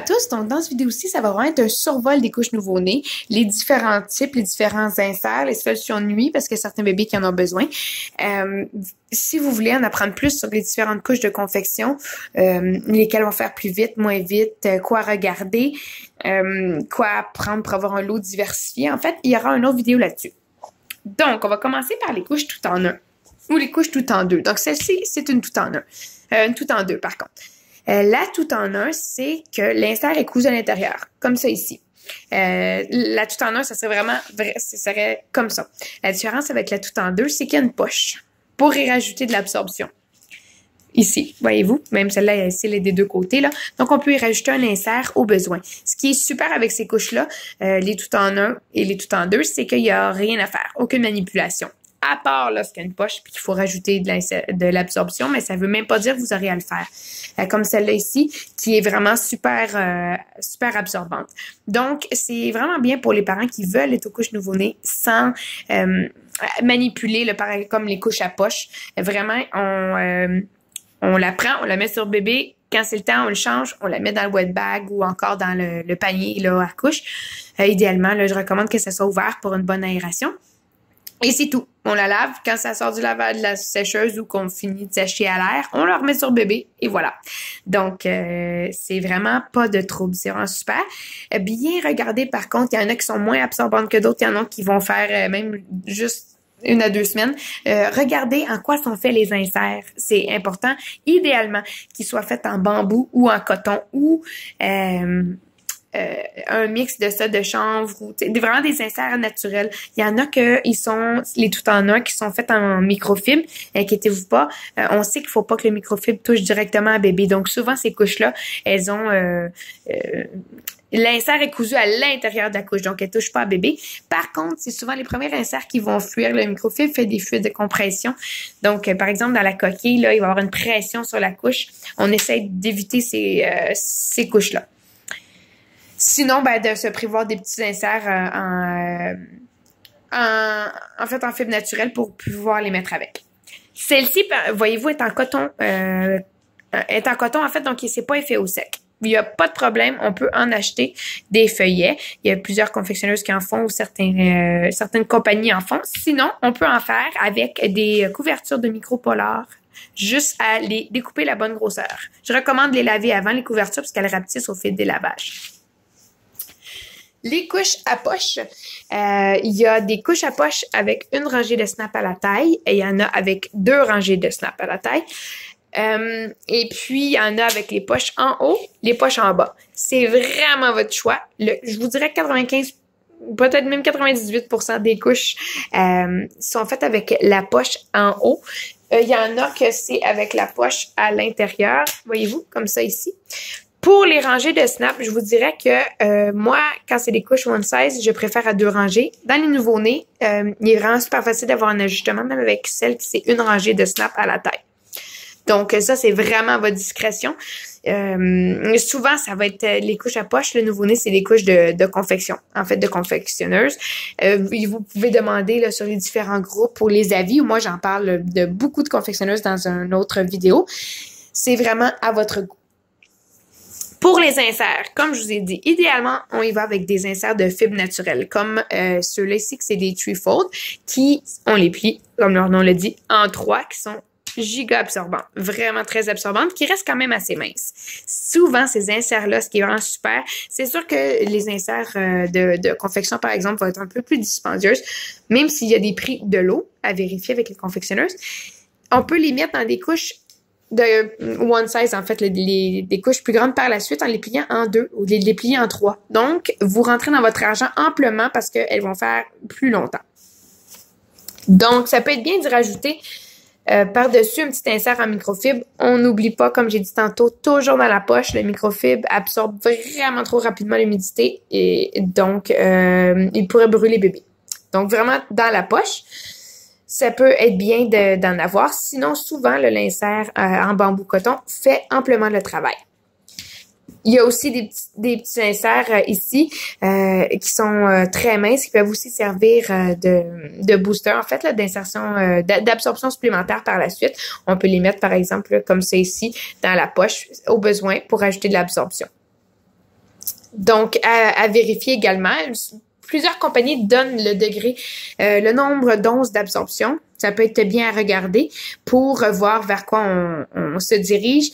À tous, donc dans cette vidéo-ci, ça va vraiment être un survol des couches nouveau-nés, les différents types, les différents inserts, les solutions de nuit, parce qu'il y a certains bébés qui en ont besoin. Si vous voulez en apprendre plus sur les différentes couches de confection, lesquelles vont faire plus vite, moins vite, quoi regarder, quoi apprendre pour avoir un lot diversifié, en fait, il y aura une autre vidéo là-dessus. Donc, on va commencer par les couches tout en un, ou les couches tout en deux. Donc, celle-ci, c'est une tout en un, une tout en deux par contre. La tout en un, c'est que l'insert est cousu à l'intérieur, comme ça ici. La tout en un, ça serait vraiment vrai, ça serait comme ça. La différence avec la tout en deux, c'est qu'il y a une poche pour y rajouter de l'absorption. Ici, voyez-vous, même celle-là, ici, elle est des deux côtés, là. Donc, on peut y rajouter un insert au besoin. Ce qui est super avec ces couches-là, les tout en un et les tout en deux, c'est qu'il n'y a rien à faire, aucune manipulation. À part lorsqu'il y a une poche puis qu'il faut rajouter de l'absorption, mais ça veut même pas dire que vous aurez à le faire. Comme celle-là ici, qui est vraiment super absorbante. Donc, c'est vraiment bien pour les parents qui veulent être aux couches nouveau-nés sans manipuler, là, pareil, comme les couches à poche. Vraiment, on la prend, on la met sur le bébé. Quand c'est le temps, on le change, on la met dans le wet bag ou encore dans le panier là, à couche. Idéalement, là, je recommande que ça soit ouvert pour une bonne aération. Et c'est tout. On la lave. Quand ça sort du lavage de la sécheuse ou qu'on finit de sécher à l'air, on la remet sur le bébé et voilà. Donc, c'est vraiment pas de trouble. C'est vraiment super. Bien regarder, par contre, il y en a qui sont moins absorbantes que d'autres. Il y en a qui vont faire même juste 1 à 2 semaines. Regardez en quoi sont faits les inserts. C'est important. Idéalement, qu'ils soient faits en bambou ou en coton ou un mix de ça, de chanvre ou vraiment des inserts naturels. Il y en a ils sont les tout en un qui sont faits en microfibre. Inquiétez-vous pas. On sait qu'il faut pas que le microfibre touche directement à bébé. Donc souvent ces couches-là, elles ont l'insert est cousu à l'intérieur de la couche, donc elle touche pas à bébé. Par contre, c'est souvent les premiers inserts qui vont fuir. Le microfibre fait des fuites de compression. Donc, par exemple, dans la coquille, là, il va y avoir une pression sur la couche. On essaie d'éviter ces couches-là. Sinon, ben, de se prévoir des petits inserts en fait en fibre naturelle pour pouvoir les mettre avec. Celle-ci, voyez-vous, est en coton. Est en coton, en fait, donc c'est pas effet au sec. Il n'y a pas de problème, on peut en acheter des feuillets. Il y a plusieurs confectionneuses qui en font ou certaines compagnies en font. Sinon, on peut en faire avec des couvertures de micropolar, juste à les découper la bonne grosseur. Je recommande de les laver avant les couvertures parce qu'elles rapetissent au fil des lavages. Les couches à poche, il y a des couches à poche avec une rangée de snap à la taille et il y en a avec 2 rangées de snap à la taille. Et puis, il y en a avec les poches en haut, les poches en bas. C'est vraiment votre choix. Je vous dirais 95, peut-être même 98% des couches sont faites avec la poche en haut. Il y en a que c'est avec la poche à l'intérieur, voyez-vous, comme ça ici. Pour les rangées de snap, je vous dirais que moi, quand c'est des couches one size, je préfère à 2 rangées. Dans les nouveau-nés, il est vraiment super facile d'avoir un ajustement, même avec celle qui c'est une rangée de snap à la taille. Donc ça, c'est vraiment à votre discrétion. Souvent, ça va être les couches à poche. Le nouveau-né, c'est des couches de confection, en fait, de confectionneuses. Vous pouvez demander là, sur les différents groupes pour les avis, ou moi, j'en parle de beaucoup de confectionneuses dans une autre vidéo. C'est vraiment à votre goût. Pour les inserts, comme je vous ai dit, idéalement, on y va avec des inserts de fibres naturelles, comme ceux-là ici, que c'est des Treefold, qui, on les plie, comme leur nom le dit, en 3, qui sont giga absorbantes, vraiment très absorbantes, qui restent quand même assez minces. Souvent, ces inserts-là, ce qui est vraiment super, c'est sûr que les inserts de confection, par exemple, vont être un peu plus dispendieuses, même s'il y a des prix de l'eau à vérifier avec les confectionneuses. On peut les mettre dans des couches de one size, en fait, des couches plus grandes par la suite en les pliant en 2 ou les plier en 3. Donc, vous rentrez dans votre argent amplement parce qu'elles vont faire plus longtemps. Donc, ça peut être bien d'y rajouter par-dessus un petit insert en microfibre. On n'oublie pas, comme j'ai dit tantôt, toujours dans la poche, le microfibre absorbe vraiment trop rapidement l'humidité et donc, il pourrait brûler bébé. Donc, vraiment dans la poche. Ça peut être bien d'en avoir. Sinon, souvent, le l'insert en bambou coton fait amplement le travail. Il y a aussi des petits inserts ici qui sont très minces, qui peuvent aussi servir de booster, en fait, d'insertion, d'absorption supplémentaire par la suite. On peut les mettre, par exemple, comme ça ici, dans la poche, au besoin, pour ajouter de l'absorption. Donc, à vérifier également. Plusieurs compagnies donnent le degré, le nombre d'onces d'absorption. Ça peut être bien à regarder pour voir vers quoi on se dirige.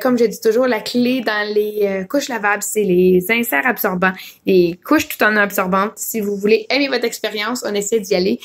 Comme je dis toujours, la clé dans les couches lavables, c'est les inserts absorbants, les couches tout en eau absorbante. Si vous voulez aimer votre expérience, on essaie d'y aller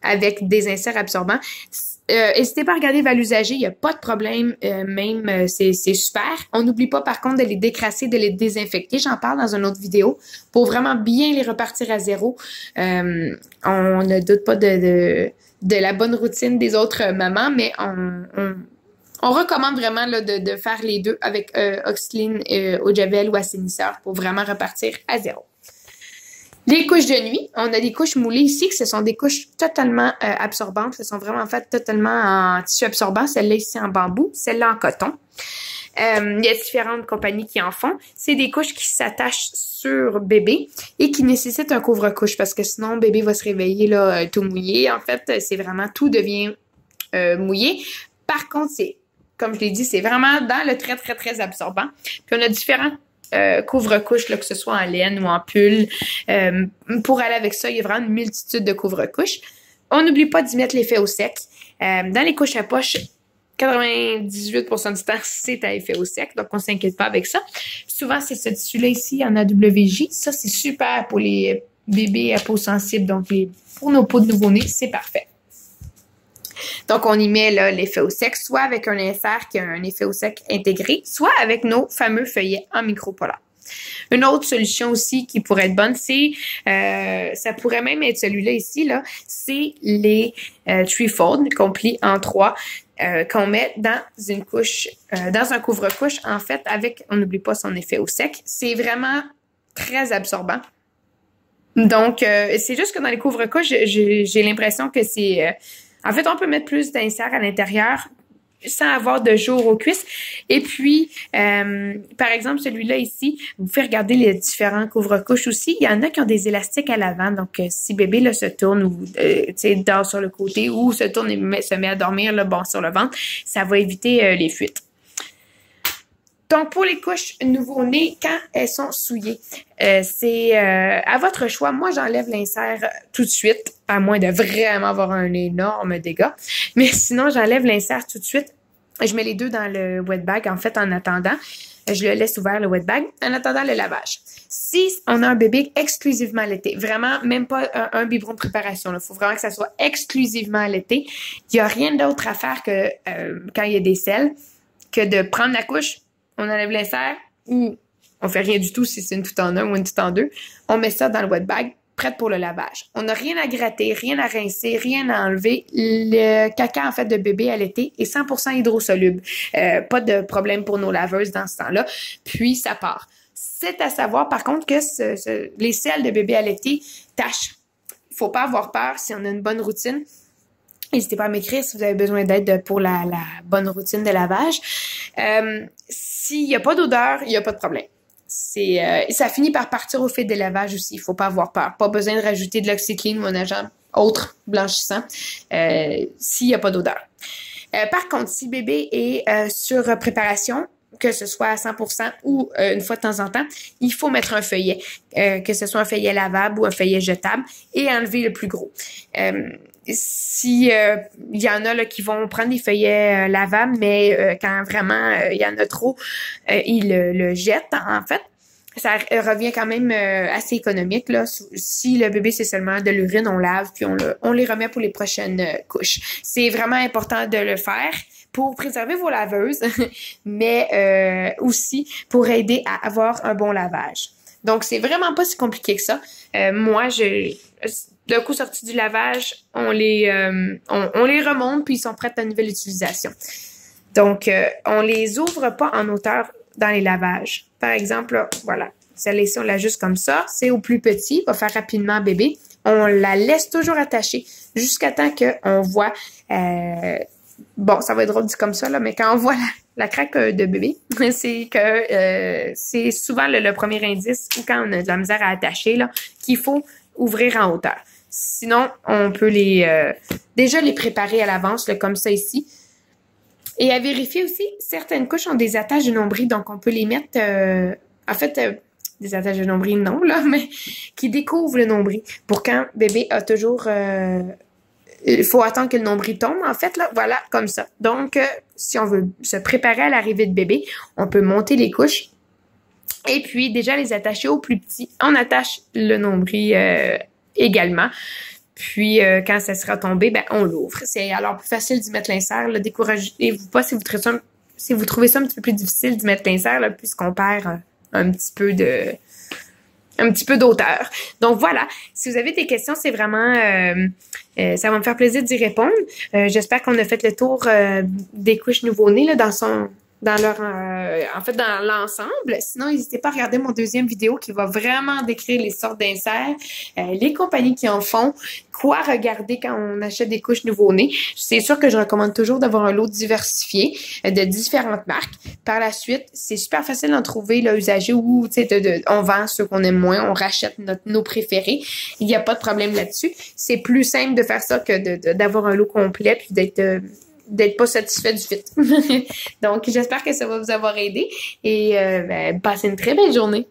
avec des inserts absorbants. N'hésitez pas à regarder vers l'usager, il n'y a pas de problème, c'est super. On n'oublie pas par contre de les décrasser, de les désinfecter. J'en parle dans une autre vidéo pour vraiment bien les repartir à zéro. On ne doute pas de la bonne routine des autres mamans, mais on recommande vraiment là, de faire les deux avec Oxyline, eau de javel ou assainisseur pour vraiment repartir à zéro. Les couches de nuit, on a des couches moulées ici, que ce sont des couches totalement absorbantes. Ce sont vraiment faites totalement en tissu absorbant. Celle-là ici en bambou, celle-là en coton. Il y a différentes compagnies qui en font. C'est des couches qui s'attachent sur bébé et qui nécessitent un couvre-couche parce que sinon, bébé va se réveiller là tout mouillé. En fait, c'est vraiment tout devient mouillé. Par contre, comme je l'ai dit, c'est vraiment dans le très, très, très absorbant. Puis on a différents couvre-couches, là, que ce soit en laine ou en pull. Pour aller avec ça, il y a vraiment une multitude de couvre-couches. On n'oublie pas d'y mettre l'effet au sec. Dans les couches à poche, 98% du temps, c'est à effet au sec, donc on s'inquiète pas avec ça. Souvent, c'est ce tissu-là ici, en AWJ. Ça, c'est super pour les bébés à peau sensible, donc pour nos peaux de nouveau-nés, c'est parfait. Donc, on y met là l'effet au sec, soit avec un insert qui a un effet au sec intégré, soit avec nos fameux feuillets en micropolaire. Une autre solution aussi qui pourrait être bonne, c'est, ça pourrait même être celui-là ici, là, c'est les threefold qu'on plie en 3, qu'on met dans une couche, dans un couvre-couche, en fait, avec, on n'oublie pas son effet au sec. C'est vraiment très absorbant. Donc, c'est juste que dans les couvre-couches, j'ai l'impression que c'est... en fait, on peut mettre plus d'inserts à l'intérieur sans avoir de jour aux cuisses. Et puis, par exemple, celui-là ici, vous pouvez regarder les différents couvre-couches aussi. Il y en a qui ont des élastiques à l'avant. Donc, si bébé là, se tourne ou dort sur le côté ou se tourne et se met à dormir là, bon, sur le ventre, ça va éviter les fuites. Donc, pour les couches nouveau-nés, quand elles sont souillées, c'est à votre choix. Moi, j'enlève l'insert tout de suite, à moins de vraiment avoir un énorme dégât. Mais sinon, j'enlève l'insert tout de suite. Je mets les deux dans le wet bag, en fait, en attendant. Je le laisse ouvert, le wet bag, en attendant le lavage. Si on a un bébé exclusivement allaité, vraiment, même pas un biberon de préparation, il faut vraiment que ça soit exclusivement allaité. Il n'y a rien d'autre à faire que quand il y a des selles, que de prendre la couche, on enlève l'insert ou on fait rien du tout si c'est une tout en un ou une tout en deux. On met ça dans le wet bag, prête pour le lavage. On n'a rien à gratter, rien à rincer, rien à enlever. Le caca, en fait, de bébé allaité est 100% hydrosoluble. Pas de problème pour nos laveuses dans ce temps-là. Puis, ça part. C'est à savoir, par contre, que les selles de bébé allaité tachent. Il faut pas avoir peur si on a une bonne routine. N'hésitez pas à m'écrire si vous avez besoin d'aide pour la bonne routine de lavage. S'il n'y a pas d'odeur, il n'y a pas de problème. Ça finit par partir au fil des lavages aussi. Il faut pas avoir peur. Pas besoin de rajouter de l'oxyclean ou un agent autre blanchissant s'il n'y a pas d'odeur. Par contre, si le bébé est sur préparation, que ce soit à 100% ou une fois de temps en temps, il faut mettre un feuillet, que ce soit un feuillet lavable ou un feuillet jetable, et enlever le plus gros. Si il y en a là qui vont prendre des feuillets lavables, mais quand vraiment il y en a trop, ils le jettent en fait. Ça revient quand même assez économique là. Si le bébé c'est seulement de l'urine, on lave puis on les remet pour les prochaines couches. C'est vraiment important de le faire pour préserver vos laveuses, mais aussi pour aider à avoir un bon lavage. Donc c'est vraiment pas si compliqué que ça. Moi, le coup sorti du lavage, on les remonte puis ils sont prêts à une nouvelle utilisation. Donc on les ouvre pas en hauteur dans les lavages. Par exemple, là, voilà, celle-ci, on l'ajuste comme ça. C'est au plus petit, va faire rapidement bébé. On la laisse toujours attachée jusqu'à temps qu'on voit... bon, ça va être drôle dit comme ça, là, mais quand on voit la craque de bébé, c'est que c'est souvent le premier indice ou quand on a de la misère à attacher, là, qu'il faut ouvrir en hauteur. Sinon, on peut déjà les préparer à l'avance, là, comme ça ici. Et à vérifier aussi, certaines couches ont des attaches de nombril, donc on peut les mettre En fait, des attaches de nombril, non, là, mais qui découvrent le nombril. Pour quand bébé a toujours... il faut attendre que le nombril tombe, en fait, là. Voilà, comme ça. Donc, si on veut se préparer à l'arrivée de bébé, on peut monter les couches. Et puis, déjà, les attacher au plus petit. On attache le nombril également. Puis, quand ça sera tombé, ben, on l'ouvre. C'est alors plus facile d'y mettre l'insert. Découragez-vous pas si vous trouvez ça un petit peu plus difficile d'y mettre l'insert, là, puisqu'on perd un petit peu d'auteur. Donc voilà, si vous avez des questions, c'est vraiment ça va me faire plaisir d'y répondre. J'espère qu'on a fait le tour des couches nouveau-nés là dans l'ensemble. Sinon, n'hésitez pas à regarder mon deuxième vidéo qui va vraiment décrire les sortes d'inserts, les compagnies qui en font, quoi regarder quand on achète des couches nouveau-nés. C'est sûr que je recommande toujours d'avoir un lot diversifié de différentes marques. Par la suite, c'est super facile d'en trouver là, usagé ou on vend ceux qu'on aime moins, on rachète nos préférés. Il n'y a pas de problème là-dessus. C'est plus simple de faire ça que d'avoir un lot complet puis d'être pas satisfait du fit. Donc, j'espère que ça va vous avoir aidé et passez une très belle journée.